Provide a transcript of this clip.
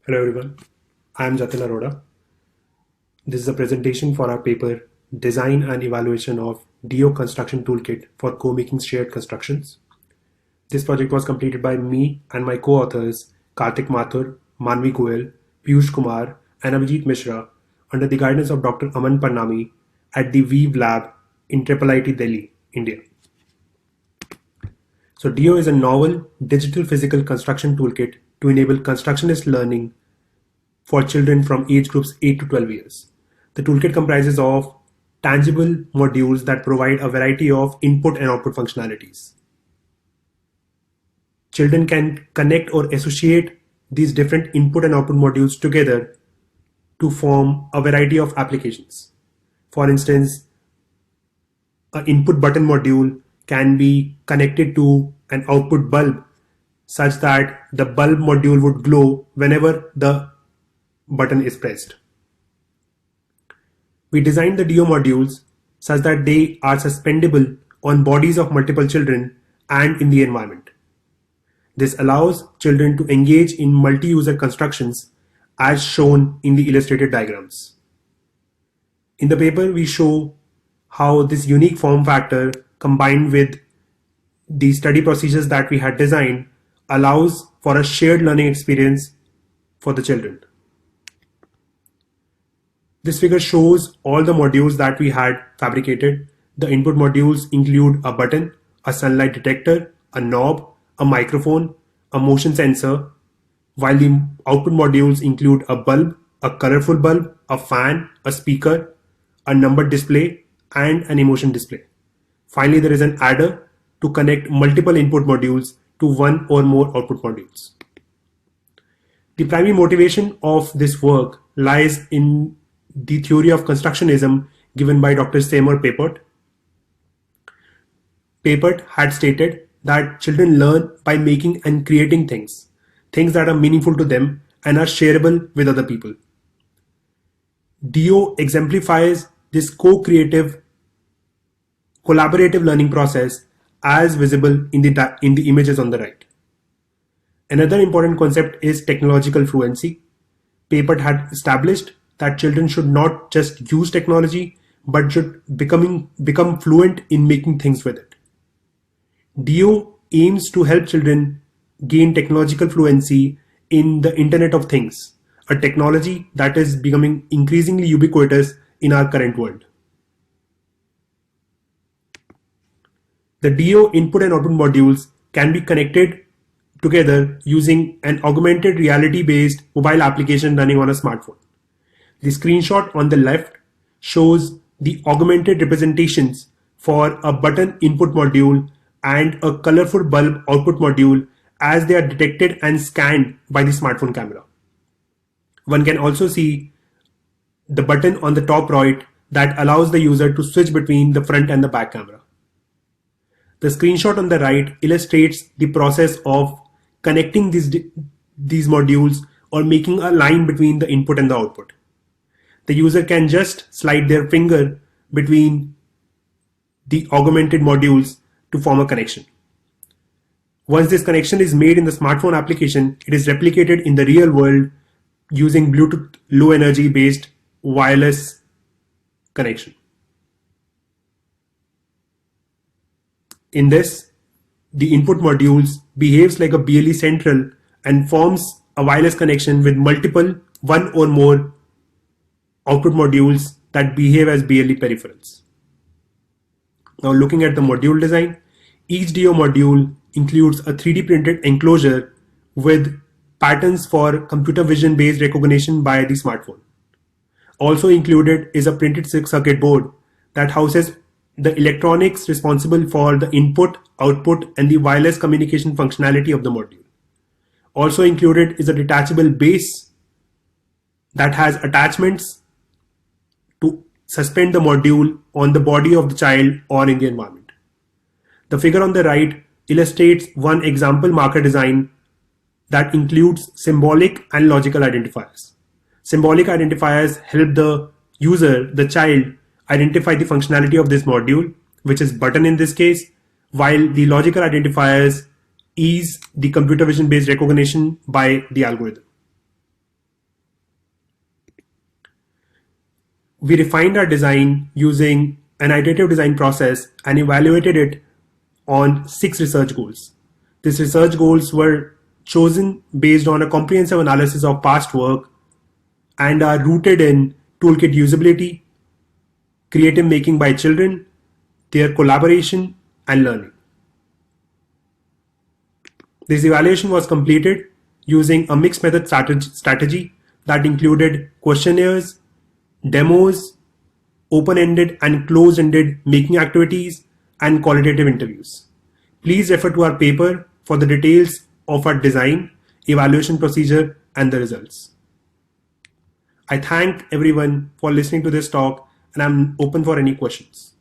Hello everyone, I am Jatin Arora. This is a presentation for our paper Design and Evaluation of DO Construction Toolkit for Co-Making Shared Constructions. This project was completed by me and my co-authors Kartik Mathur, Manvi Goyal, Piyush Kumar and Abhijit Mishra under the guidance of Dr. Aman Parnami at the Weave Lab in IIIT Delhi, India. So DO is a novel digital physical construction toolkit to enable constructionist learning for children from age groups 8 to 12 years. The toolkit comprises of tangible modules that provide a variety of input and output functionalities. Children can connect or associate these different input and output modules together to form a variety of applications. For instance, an input button module can be connected to an output bulb such that the bulb module would glow whenever the button is pressed. We designed the DO modules such that they are suspendable on bodies of multiple children and in the environment. This allows children to engage in multi-user constructions as shown in the illustrated diagrams. In the paper, we show how this unique form factor combined with the study procedures that we had designed allows for a shared learning experience for the children. This figure shows all the modules that we had fabricated. The input modules include a button, a sunlight detector, a knob, a microphone, a motion sensor, while the output modules include a bulb, a colorful bulb, a fan, a speaker, a number display, and an emotion display. Finally, there is an adder to connect multiple input modules to one or more output modules. The primary motivation of this work lies in the theory of constructionism given by Dr. Seymour Papert. Papert had stated that children learn by making and creating things that are meaningful to them and are shareable with other people. DO exemplifies this co-creative, collaborative learning process as visible in the images on the right. Another important concept is technological fluency. Papert had established that children should not just use technology, but should become fluent in making things with it. DO aims to help children gain technological fluency in the Internet of Things, a technology that is becoming increasingly ubiquitous in our current world. The DO input and output modules can be connected together using an augmented reality-based mobile application running on a smartphone. The screenshot on the left shows the augmented representations for a button input module and a colorful bulb output module as they are detected and scanned by the smartphone camera. One can also see the button on the top right that allows the user to switch between the front and the back camera. The screenshot on the right illustrates the process of connecting these modules or making a line between the input and the output. The user can just slide their finger between the augmented modules to form a connection. Once this connection is made in the smartphone application, it is replicated in the real world using Bluetooth low energy based wireless connection. In this, the input modules behaves like a BLE central and forms a wireless connection with multiple one or more output modules that behave as BLE peripherals. Now looking at the module design, each DO module includes a 3D printed enclosure with patterns for computer vision based recognition by the smartphone. Also included is a printed circuit board that houses the electronics responsible for the input, output, and the wireless communication functionality of the module. Also included is a detachable base that has attachments to suspend the module on the body of the child or in the environment. The figure on the right illustrates one example marker design that includes symbolic and logical identifiers. Symbolic identifiers help the user, the child, identify the functionality of this module, which is button in this case, while the logical identifiers is the computer vision based recognition by the algorithm. We refined our design using an iterative design process and evaluated it on 6 research goals. These research goals were chosen based on a comprehensive analysis of past work and are rooted in toolkit usability, creative making by children, their collaboration, and learning. This evaluation was completed using a mixed method strategy that included questionnaires, demos, open-ended and closed-ended making activities, and qualitative interviews. Please refer to our paper for the details of our design, evaluation procedure, and the results. I thank everyone for listening to this talk, and I'm open for any questions.